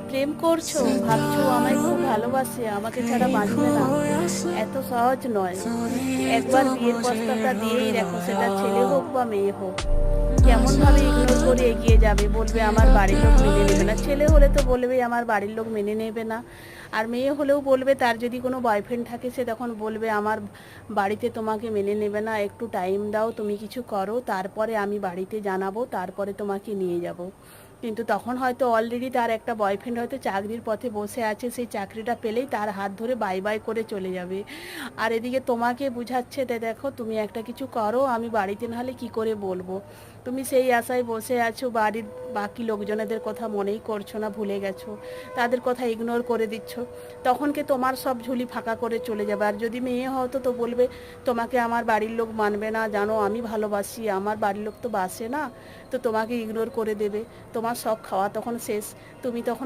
প্রেম করছো, ভাবছো আমায় খুব ভালোবাসে, আমাকে ছাড়া বাঁচবে না। এত সহজ নয়। একবার বিয়ের প্রস্তাবটা দিয়েই দেখো, সেটা ছেলে হোক বা মেয়ে হোক, কেমন ভাবে ইগনোর করে এগিয়ে যাবে, বলবে আমার বাড়ির লোক মেনে নেবে না। ছেলে হলে তো বলবে আমার বাড়ির লোক মেনে নেবে না। আর মেয়ে হলেও বলবে, তার যদি কোনো বয়ফ্রেন্ড থাকে সে তখন বলবে আমার বাড়িতে তোমাকে মেনে নেবে না, একটু টাইম দাও, তুমি কিছু করো, তারপরে আমি বাড়িতে জানাবো, তারপরে তোমাকে নিয়ে যাব। কিন্তু তখন হয়তো অলরেডি তার একটা বয়ফ্রেন্ড হয়তো চাকরির পথে বসে আছে, সেই চাকরিটা পেলেই তার হাত ধরে বাই বাই করে চলে যাবে। আর এদিকে তোমাকে বুঝাচ্ছে, দেখো তুমি একটা কিছু করো, আমি বাড়িতে নাহলে কি করে বলবো। তুমি সেই আশায় বসে আছো, বাড়ির বাকি লোকজনেদের কথা মনেই করছো না, ভুলে গেছো, তাদের কথা ইগনোর করে দিচ্ছ। তখন কি তোমার সব ঝুলি ফাঁকা করে চলে যাবে। আর যদি মেয়ে হতো তো বলবে তোমাকে আমার বাড়ির লোক মানবে না, জানো আমি ভালোবাসি, আমার বাড়ির লোক তো বাসে না, তো তোমাকে ইগনোর করে দেবে। তোমার সব খাওয়া তখন শেষ, তুমি তখন